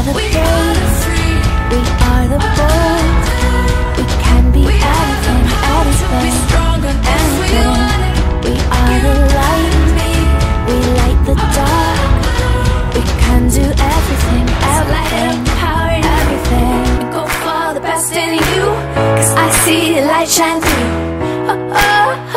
the brave, we are the bold. We can be anything, anything, anything. We are the light, we light the dark. We can do everything, everything, everything. We go for the best in you, 'cause I see the light shine through. Oh, oh,